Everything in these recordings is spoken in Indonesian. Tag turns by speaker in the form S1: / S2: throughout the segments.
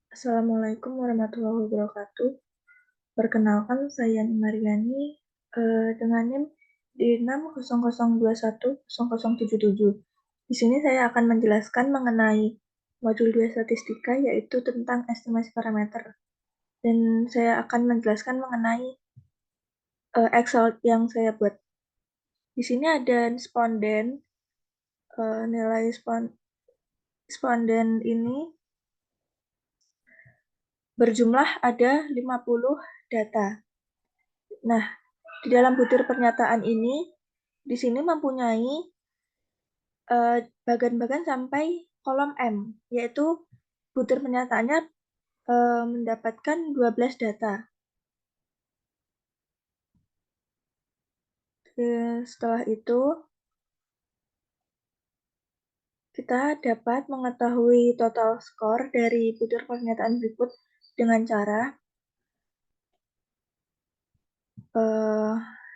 S1: Assalamualaikum warahmatullahi wabarakatuh. Perkenalkan, saya Mariani dengan NIM di 600210077. Di sini saya akan menjelaskan mengenai modul 2 statistika, yaitu tentang estimasi parameter. Dan saya akan menjelaskan mengenai Excel yang saya buat. Di sini ada responden, nilai responden ini berjumlah ada 50 data. Nah, di dalam butir pernyataan ini, di sini mempunyai bagan-bagan sampai kolom M, yaitu butir pernyataannya mendapatkan 12 data. Setelah itu, kita dapat mengetahui total skor dari butir pernyataan berikut dengan cara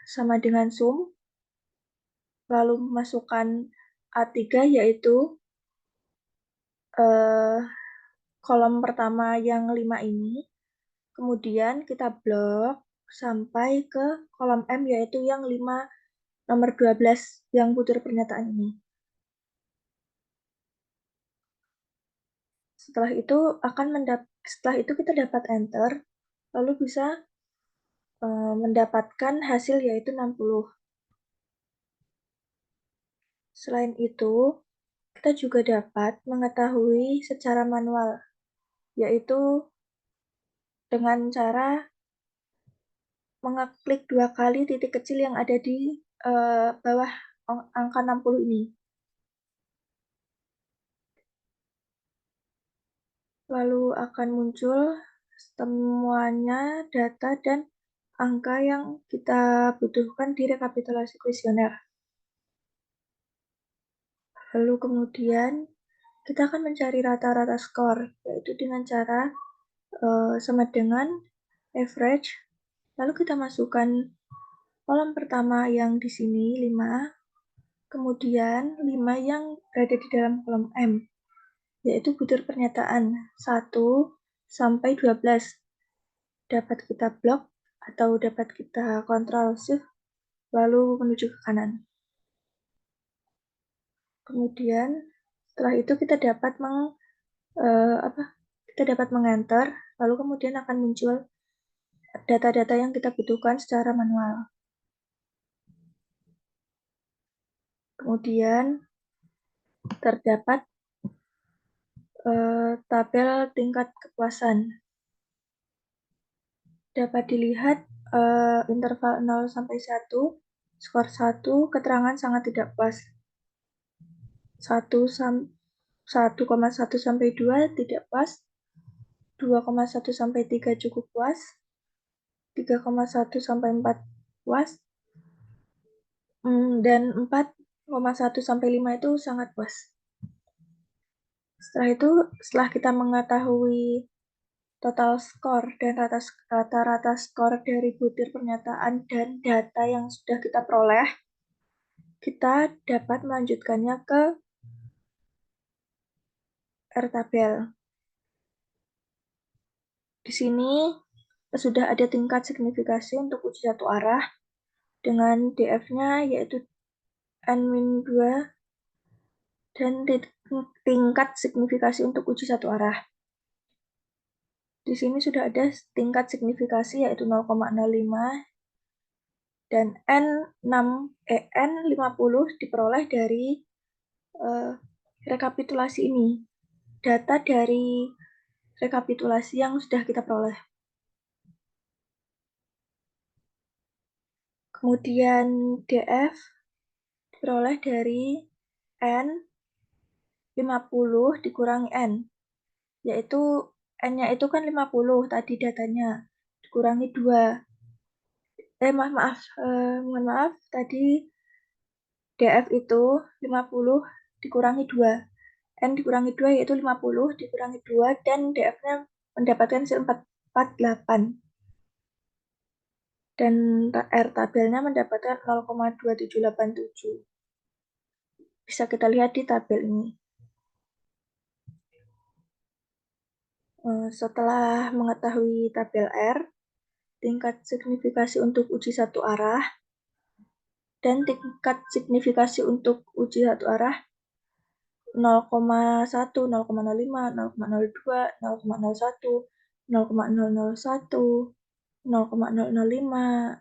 S1: sama dengan sum, lalu masukkan A3, yaitu kolom pertama yang 5 ini, kemudian kita blok sampai ke kolom M, yaitu yang 5 nomor 12 yang butir pernyataan ini. Setelah itu kita dapat enter, lalu bisa mendapatkan hasil yaitu 60. Selain itu, kita juga dapat mengetahui secara manual, yaitu dengan cara mengeklik 2 kali titik kecil yang ada di bawah angka 60 ini. Lalu akan muncul semuanya data dan angka yang kita butuhkan di rekapitulasi kuesioner. Lalu kemudian kita akan mencari rata-rata skor, yaitu dengan cara sama dengan average. Lalu kita masukkan kolom pertama yang di sini 5, kemudian 5 yang berada di dalam kolom M, yaitu butir pernyataan 1 sampai 12. Dapat kita blok atau dapat kita Ctrl Shift lalu menuju ke kanan. Kemudian setelah itu kita dapat mengenter, lalu kemudian akan muncul data-data yang kita butuhkan secara manual. Kemudian terdapat tabel tingkat kepuasan. Dapat dilihat interval 0 sampai 1, skor 1, keterangan sangat tidak puas. 1,1 sampai 2 tidak puas, 2,1 sampai 3 cukup puas, 3,1 sampai 4 puas, dan 4,1 sampai 5 itu sangat puas. Setelah itu, setelah kita mengetahui total skor dan rata-rata skor dari butir pernyataan dan data yang sudah kita peroleh, kita dapat melanjutkannya ke R-tabel. Di sini sudah ada tingkat signifikasi untuk uji satu arah dengan DF-nya yaitu N-2 dan tingkat signifikasi untuk uji satu arah. Di sini sudah ada tingkat signifikasi yaitu 0,05 dan N50 diperoleh dari rekapitulasi ini. Data dari rekapitulasi yang sudah kita peroleh. Kemudian DF diperoleh dari N50 dikurangi N, yaitu N-nya itu kan 50 tadi datanya, dikurangi 2. Mohon maaf, tadi DF itu 50 dikurangi 2. N dikurangi 2 yaitu 50 dikurangi 2 dan DF-nya mendapatkan hasil 448. Dan R-tabelnya mendapatkan 0,2787. Bisa kita lihat di tabel ini. Setelah mengetahui tabel R, tingkat signifikasi untuk uji satu arah, dan tingkat signifikasi untuk uji satu arah 0,1, 0,05, 0,02, 0,01, 0,001, 0,005, 0,05,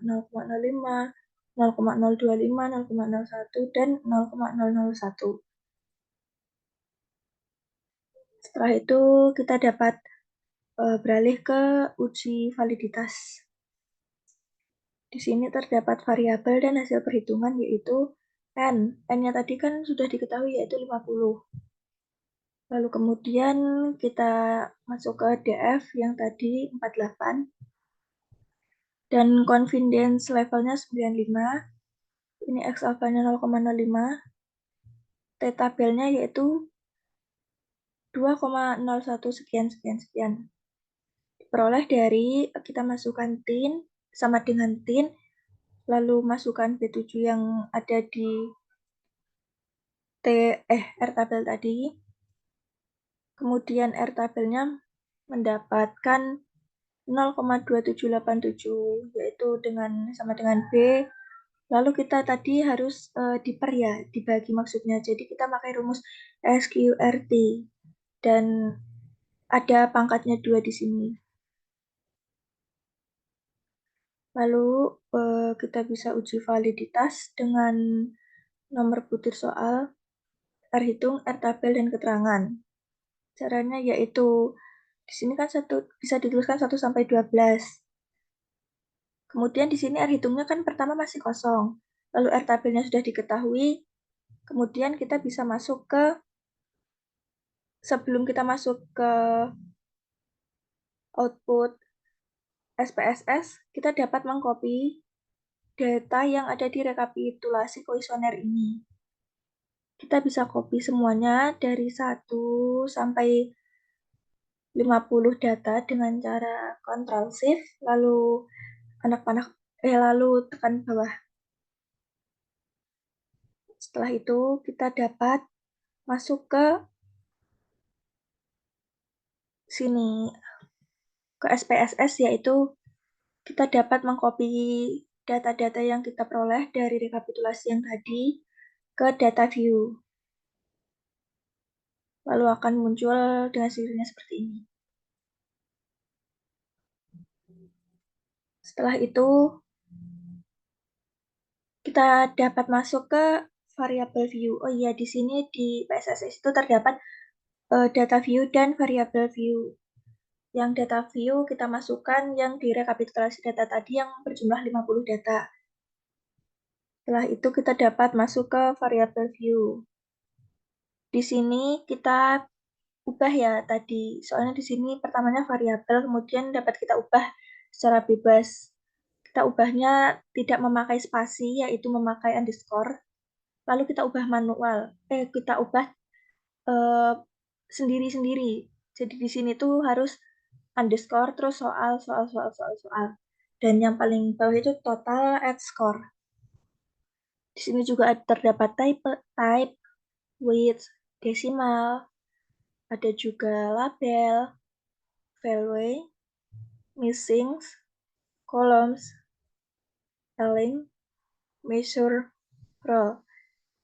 S1: 0,025, 0,01, dan 0,001. Setelah itu kita dapat beralih ke uji validitas. Di sini terdapat variabel dan hasil perhitungan yaitu N. N-nya tadi kan sudah diketahui yaitu 50. Lalu kemudian kita masuk ke DF yang tadi 48. Dan confidence levelnya 95. Ini X alpha-nya 0,05. T tabelnya yaitu 2,01 sekian sekian sekian. Diperoleh dari kita masukkan tin sama dengan tin, lalu masukkan B7 yang ada di R tabel tadi. Kemudian R tabelnya mendapatkan 0,2787 yaitu sama dengan B. Lalu kita tadi harus diper ya, dibagi maksudnya. Jadi kita pakai rumus SQRT dan ada pangkatnya 2 di sini. Lalu kita bisa uji validitas dengan nomor butir soal, R hitung, R tabel, dan keterangan. Caranya yaitu di sini kan bisa dituliskan 1 sampai 12. Kemudian di sini R hitungnya kan pertama masih kosong. Lalu R tabelnya sudah diketahui. Kemudian kita bisa masuk ke sebelum kita masuk ke output SPSS, kita dapat mengcopy data yang ada di rekapitulasi kuesioner ini. Kita bisa copy semuanya dari 1 sampai 50 data dengan cara Ctrl Shift, lalu lalu tekan bawah. Setelah itu kita dapat masuk ke sini, ke SPSS, yaitu kita dapat mengcopy data-data yang kita peroleh dari rekapitulasi yang tadi ke data view. Lalu akan muncul dengan sendirinya seperti ini. Setelah itu kita dapat masuk ke variable view. Oh iya, di sini di PSSS itu terdapat data view dan variable view. Yang data view kita masukkan yang di rekapitulasi data tadi yang berjumlah 50 data. Setelah itu kita dapat masuk ke variable view. Di sini kita ubah ya tadi, soalnya di sini pertamanya variabel, kemudian dapat kita ubah secara bebas. Kita ubahnya tidak memakai spasi, yaitu memakai underscore. Lalu kita ubah manual. Kita ubah sendiri-sendiri. Jadi di sini tuh harus underscore terus soal. Dan yang paling bawah itu total at score. Di sini juga terdapat type, width, desimal, ada juga label, value, missings, columns, align, measure, row.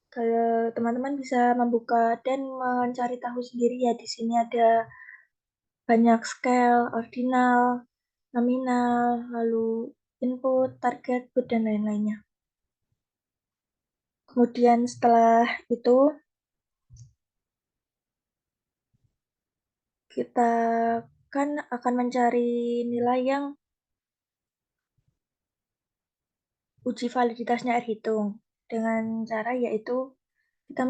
S1: Kalau teman-teman bisa membuka dan mencari tahu sendiri ya, di sini ada banyak scale, ordinal, nominal, lalu input, target, put, dan lain-lainnya. Kemudian setelah itu kita kan akan mencari nilai yang uji validitasnya R hitung dengan cara yaitu kita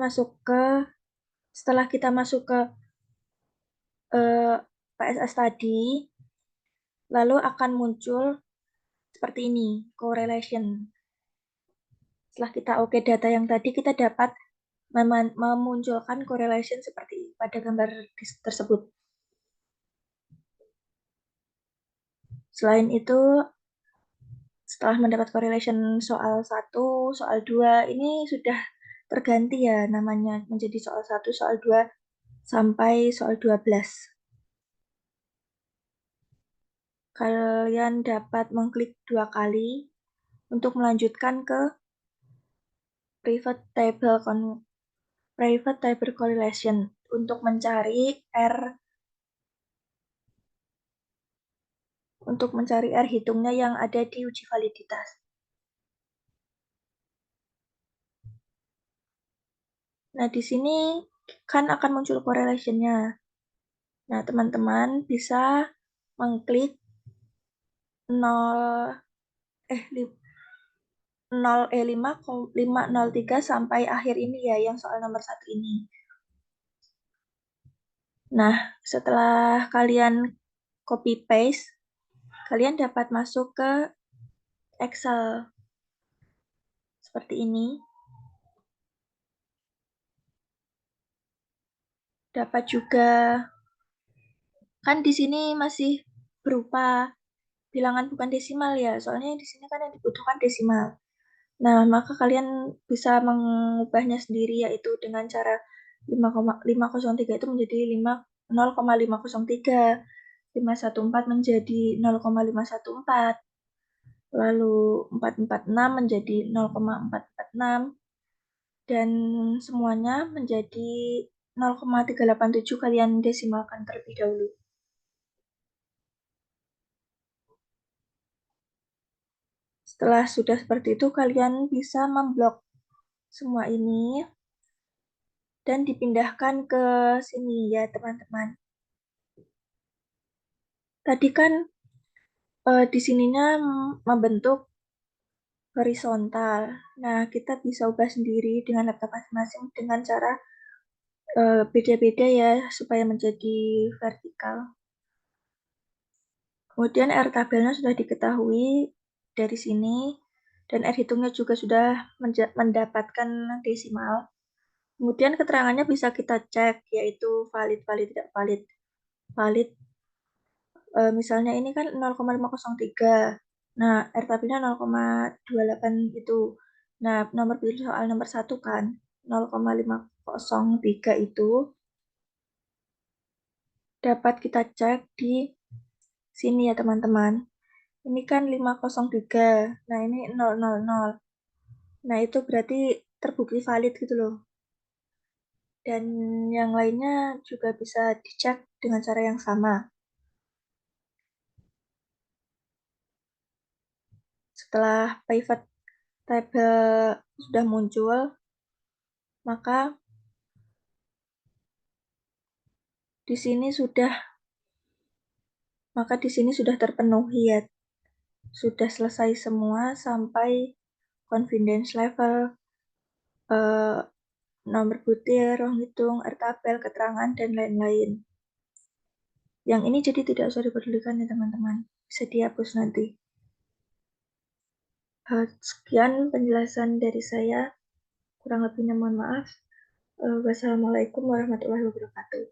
S1: setelah kita masuk ke PSS tadi, lalu akan muncul seperti ini, correlation. Setelah kita oke data yang tadi, kita dapat memunculkan correlation seperti pada gambar tersebut. Selain itu, setelah mendapat correlation soal 1, soal 2, ini sudah terganti ya namanya menjadi soal 1, soal 2, sampai soal 12. kalian dapat mengklik 2 kali untuk melanjutkan ke private table correlation untuk mencari R hitungnya yang ada di uji validitas. Nah, di sini kan akan muncul correlation-nya. Nah, teman-teman bisa mengklik 503 sampai akhir ini ya, yang soal nomor 1 ini. Nah, setelah kalian copy paste, kalian dapat masuk ke Excel seperti ini. Dapat juga, kan di sini masih berupa bilangan bukan desimal ya, soalnya di sini kan yang dibutuhkan desimal. Nah, maka kalian bisa mengubahnya sendiri, yaitu dengan cara 503 itu menjadi 0,503, 514 menjadi 0,514, lalu 446 menjadi 0,446, dan semuanya menjadi 0,387 kalian desimalkan terlebih dahulu. Setelah sudah seperti itu, kalian bisa memblok semua ini dan dipindahkan ke sini ya teman-teman. Tadi kan di sininya membentuk horizontal. Nah, kita bisa ubah sendiri dengan laptop masing-masing dengan cara beda-beda ya supaya menjadi vertikal. Kemudian R tabelnya sudah diketahui dari sini, dan R hitungnya juga sudah mendapatkan desimal. Kemudian keterangannya bisa kita cek, yaitu valid, valid, tidak valid. Valid, misalnya ini kan 0,503. Nah, R tabelnya 0,28 itu. Nah, nomor pilih soal nomor 1 kan, 0,503 itu dapat kita cek di sini ya teman-teman. Ini kan 503, nah ini 000. Nah, itu berarti terbukti valid gitu loh. Dan yang lainnya juga bisa dicek dengan cara yang sama. Setelah pivot table sudah muncul, maka di sini sudah terpenuhi ya. Sudah selesai semua sampai confidence level, eh, nomor butir, ruang hitung, R tabel, keterangan, dan lain-lain. Yang ini jadi tidak usah dipedulikan ya teman-teman. Bisa dihapus nanti. Sekian penjelasan dari saya. Kurang lebihnya mohon maaf. Wassalamualaikum warahmatullahi wabarakatuh.